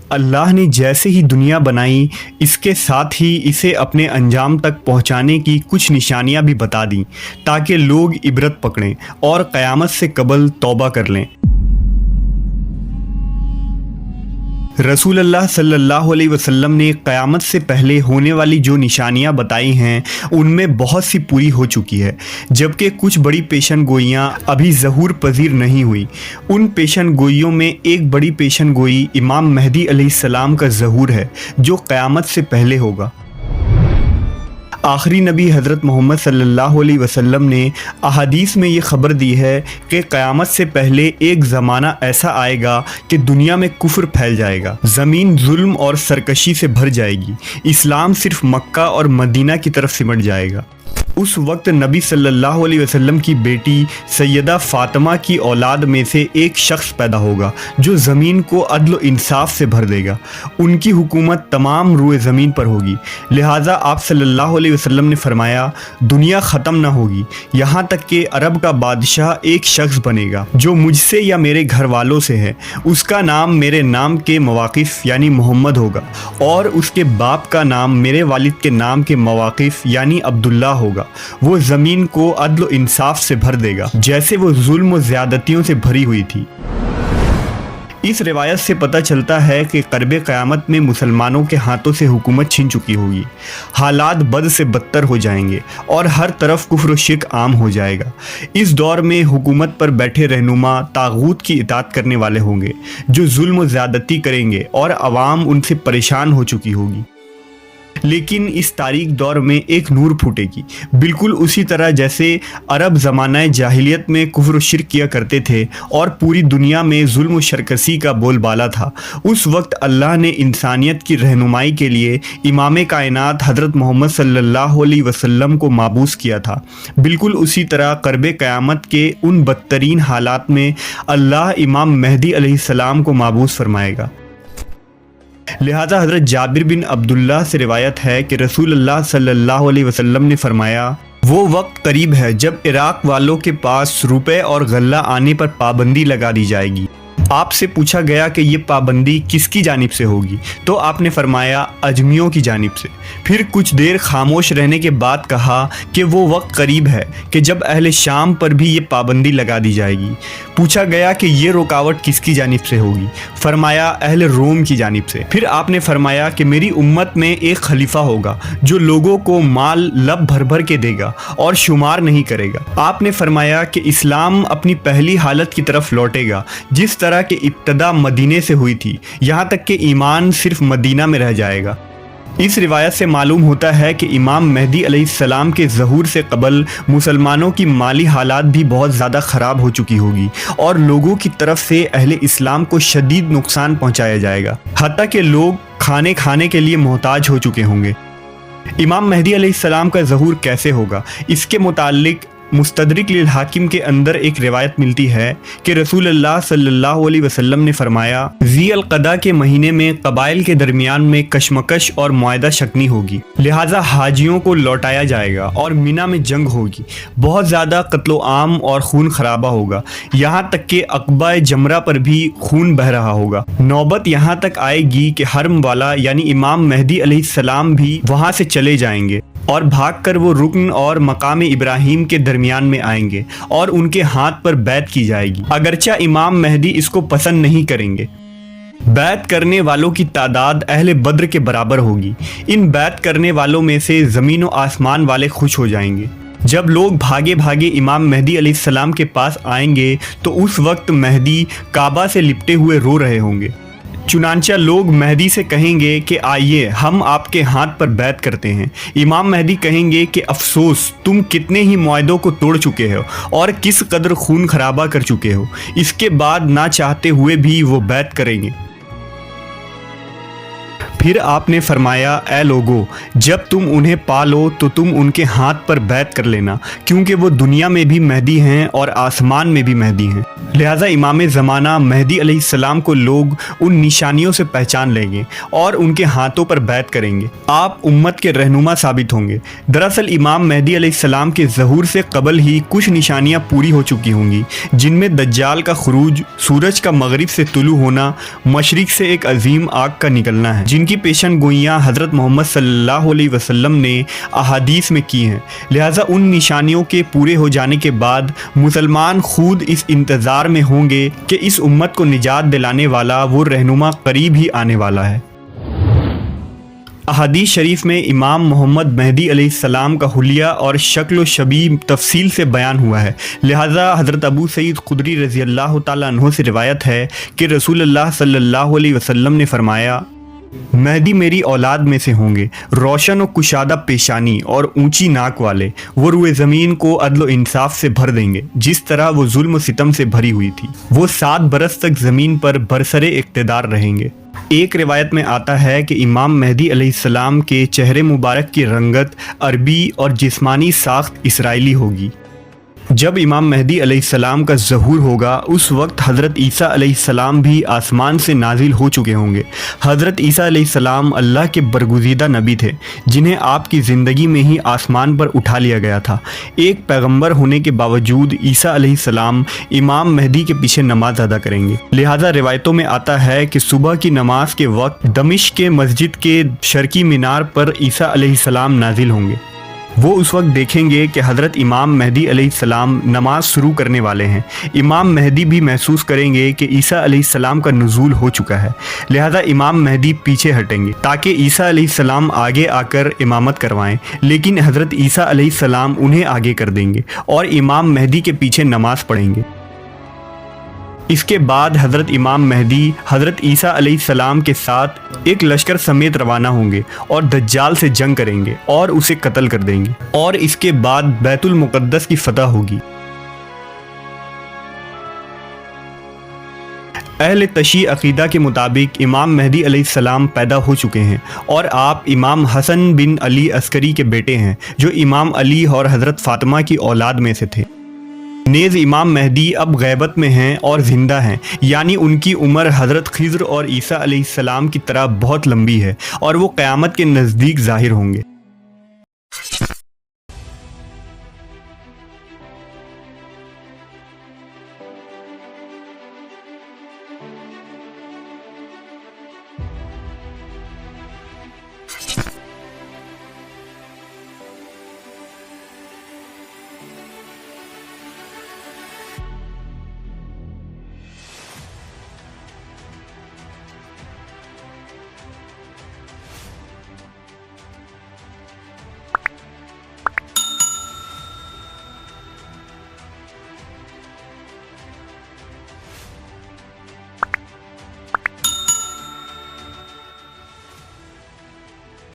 اللہ نے جیسے ہی دنیا بنائی اس کے ساتھ ہی اسے اپنے انجام تک پہنچانے کی کچھ نشانیاں بھی بتا دیں تاکہ لوگ عبرت پکڑیں اور قیامت سے قبل توبہ کر لیں۔ رسول اللہ صلی اللہ علیہ وسلم نے قیامت سے پہلے ہونے والی جو نشانیاں بتائی ہیں ان میں بہت سی پوری ہو چکی ہے، جبکہ کچھ بڑی پیشن گوئیاں ابھی ظہور پذیر نہیں ہوئی۔ ان پیشن گوئیوں میں ایک بڑی پیشن گوئی امام مہدی علیہ السلام کا ظہور ہے جو قیامت سے پہلے ہوگا۔ آخری نبی حضرت محمد صلی اللہ علیہ وسلم نے احادیث میں یہ خبر دی ہے کہ قیامت سے پہلے ایک زمانہ ایسا آئے گا کہ دنیا میں کفر پھیل جائے گا، زمین ظلم اور سرکشی سے بھر جائے گی، اسلام صرف مکہ اور مدینہ کی طرف سمٹ جائے گا۔ اس وقت نبی صلی اللہ علیہ وسلم کی بیٹی سیدہ فاطمہ کی اولاد میں سے ایک شخص پیدا ہوگا جو زمین کو عدل و انصاف سے بھر دے گا۔ ان کی حکومت تمام روئے زمین پر ہوگی، لہٰذا آپ صلی اللہ علیہ وسلم نے فرمایا دنیا ختم نہ ہوگی یہاں تک کہ عرب کا بادشاہ ایک شخص بنے گا جو مجھ سے یا میرے گھر والوں سے ہے، اس کا نام میرے نام کے مواقف یعنی محمد ہوگا، اور اس کے باپ کا نام میرے والد کے نام کے مواقف یعنی عبداللہ ہوگا۔ وہ زمین کو عدل و انصاف سے بھر دے گا جیسے وہ ظلم و زیادتیوں سے بھری ہوئی تھی۔ اس روایت سے پتہ چلتا ہے کہ قرب قیامت میں مسلمانوں کے ہاتھوں سے حکومت چھن چکی ہوگی، حالات بد سے بدتر ہو جائیں گے اور ہر طرف کفر و شرک عام ہو جائے گا۔ اس دور میں حکومت پر بیٹھے رہنما طاغوت کی اطاعت کرنے والے ہوں گے جو ظلم و زیادتی کریں گے اور عوام ان سے پریشان ہو چکی ہوگی۔ لیکن اس تاریک دور میں ایک نور پھوٹے گی، بالکل اسی طرح جیسے عرب زمانہ جاہلیت میں کفر و شرک کیا کرتے تھے اور پوری دنیا میں ظلم و شرکسی کا بول بالا تھا۔ اس وقت اللہ نے انسانیت کی رہنمائی کے لیے امام کائنات حضرت محمد صلی اللہ علیہ وسلم کو مابعوث کیا تھا۔ بالکل اسی طرح قرب قیامت کے ان بدترین حالات میں اللہ امام مہدی علیہ السلام کو مابعوث فرمائے گا۔ لہذا حضرت جابر بن عبداللہ سے روایت ہے کہ رسول اللہ صلی اللہ علیہ وسلم نے فرمایا وہ وقت قریب ہے جب عراق والوں کے پاس روپے اور غلہ آنے پر پابندی لگا دی جائے گی۔ آپ سے پوچھا گیا کہ یہ پابندی کس کی جانب سے ہوگی، تو آپ نے فرمایا اجمیوں کی جانب سے۔ پھر کچھ دیر خاموش رہنے کے بعد کہا کہ وہ وقت قریب ہے کہ جب اہل شام پر بھی یہ پابندی لگا دی جائے گی۔ پوچھا گیا کہ یہ رکاوٹ کس کی جانب سے ہوگی، فرمایا اہل روم کی جانب سے۔ پھر آپ نے فرمایا کہ میری امت میں ایک خلیفہ ہوگا جو لوگوں کو مال لب بھر بھر کے دے گا اور شمار نہیں کرے گا۔ آپ نے فرمایا کہ اسلام اپنی پہلی حالت کی طرف لوٹے گا جس طرح کہ ابتدا مدینے سے ہوئی تھی، یہاں تک کہ ایمان صرف مدینہ میں رہ جائے گا۔ اس روایت سے معلوم ہوتا ہے کہ امام مہدی علیہ السلام کے ظہور سے قبل مسلمانوں کی مالی حالات بھی بہت زیادہ خراب ہو چکی ہوگی اور لوگوں کی طرف سے اہل اسلام کو شدید نقصان پہنچایا جائے گا، حتیٰ کہ لوگ کھانے کے لیے محتاج ہو چکے ہوں گے۔ امام مہدی علیہ السلام کا ظہور کیسے ہوگا، اس کے متعلق مستدرک للحاکم کے اندر ایک روایت ملتی ہے کہ رسول اللہ صلی اللہ علیہ وسلم نے فرمایا ذی القعدہ کے مہینے میں قبائل کے درمیان میں کشمکش اور معاہدہ شکنی ہوگی، لہٰذا حاجیوں کو لوٹایا جائے گا اور مینا میں جنگ ہوگی، بہت زیادہ قتل و عام اور خون خرابہ ہوگا، یہاں تک کہ عقبہ جمرہ پر بھی خون بہہ رہا ہوگا۔ نوبت یہاں تک آئے گی کہ حرم والا یعنی امام مہدی علیہ السلام بھی وہاں سے چلے جائیں گے اور بھاگ کر وہ رکن اور مقام ابراہیم کے درمیان میں آئیں گے اور ان کے ہاتھ پر بیعت کی جائے گی، اگرچہ امام مہدی اس کو پسند نہیں کریں گے۔ بیعت کرنے والوں کی تعداد اہل بدر کے برابر ہوگی۔ ان بیعت کرنے والوں میں سے زمین و آسمان والے خوش ہو جائیں گے۔ جب لوگ بھاگے بھاگے امام مہدی علیہ السلام کے پاس آئیں گے تو اس وقت مہدی کعبہ سے لپٹے ہوئے رو رہے ہوں گے۔ چنانچہ لوگ مہدی سے کہیں گے کہ آئیے ہم آپ کے ہاتھ پر بیعت کرتے ہیں۔ امام مہدی کہیں گے کہ افسوس، تم کتنے ہی معاہدوں کو توڑ چکے ہو اور کس قدر خون خرابہ کر چکے ہو۔ اس کے بعد نہ چاہتے ہوئے بھی وہ بیعت کریں گے۔ پھر آپ نے فرمایا اے لوگو جب تم انہیں پالو تو تم ان کے ہاتھ پر بیعت کر لینا کیونکہ وہ دنیا میں بھی مہدی ہیں اور آسمان میں بھی مہدی ہیں۔ لہٰذا امام زمانہ مہدی علیہ السلام کو لوگ ان نشانیوں سے پہچان لیں گے اور ان کے ہاتھوں پر بیعت کریں گے۔ آپ امت کے رہنما ثابت ہوں گے۔ دراصل امام مہدی علیہ السلام کے ظہور سے قبل ہی کچھ نشانیاں پوری ہو چکی ہوں گی، جن میں دجال کا خروج، سورج کا مغرب سے طلوع ہونا، مشرق سے ایک عظیم آگ کا نکلنا ہے، جن کی پیشن گوئیاں حضرت محمد صلی اللہ علیہ وسلم نے احادیث میں کی ہیں۔ لہٰذا ان نشانیوں کے پورے ہو جانے کے بعد مسلمان خود اس انتظار میں ہوں گے کہ اس امت کو نجات دلانے والا وہ رہنما قریب ہی آنے والا ہے۔ احادیث شریف میں امام محمد مہدی علیہ السلام کا حلیہ اور شکل و شبیہ تفصیل سے بیان ہوا ہے۔ لہٰذا حضرت ابو سعید خدری رضی اللہ تعالیٰ عنہ سے روایت ہے کہ رسول اللہ صلی اللہ علیہ وسلم نے فرمایا مہدی میری اولاد میں سے ہوں گے، روشن و کشادہ پیشانی اور اونچی ناک والے، وہ روئے زمین کو عدل و انصاف سے بھر دیں گے جس طرح وہ ظلم و ستم سے بھری ہوئی تھی۔ وہ 7 برس تک زمین پر برسر اقتدار رہیں گے۔ ایک روایت میں آتا ہے کہ امام مہدی علیہ السلام کے چہرے مبارک کی رنگت عربی اور جسمانی ساخت اسرائیلی ہوگی۔ جب امام مہدی علیہ السلام کا ظہور ہوگا اس وقت حضرت عیسیٰ علیہ السلام بھی آسمان سے نازل ہو چکے ہوں گے۔ حضرت عیسیٰ علیہ السلام اللہ کے برگزیدہ نبی تھے جنہیں آپ کی زندگی میں ہی آسمان پر اٹھا لیا گیا تھا۔ ایک پیغمبر ہونے کے باوجود عیسیٰ علیہ السلام امام مہدی کے پیچھے نماز ادا کریں گے۔ لہٰذا روایتوں میں آتا ہے کہ صبح کی نماز کے وقت دمشق کے مسجد کے شرقی مینار پر عیسیٰ علیہ السلام نازل ہوں گے۔ وہ اس وقت دیکھیں گے کہ حضرت امام مہدی علیہ السلام نماز شروع کرنے والے ہیں۔ امام مہدی بھی محسوس کریں گے کہ عیسیٰ علیہ السلام کا نزول ہو چکا ہے، لہذا امام مہدی پیچھے ہٹیں گے تاکہ عیسیٰ علیہ السلام آگے آ کر امامت کروائیں، لیکن حضرت عیسیٰ علیہ السلام انہیں آگے کر دیں گے اور امام مہدی کے پیچھے نماز پڑھیں گے۔ اس کے بعد حضرت امام مہدی حضرت عیسیٰ علیہ السلام کے ساتھ ایک لشکر سمیت روانہ ہوں گے اور دجال سے جنگ کریں گے اور اسے قتل کر دیں گے، اور اس کے بعد بیت المقدس کی فتح ہوگی۔ اہل تشیع عقیدہ کے مطابق امام مہدی علیہ السلام پیدا ہو چکے ہیں اور آپ امام حسن بن علی عسکری کے بیٹے ہیں جو امام علی اور حضرت فاطمہ کی اولاد میں سے تھے۔ نیز امام مہدی اب غیبت میں ہیں اور زندہ ہیں، یعنی ان کی عمر حضرت خضر اور عیسیٰ علیہ السلام کی طرح بہت لمبی ہے اور وہ قیامت کے نزدیک ظاہر ہوں گے۔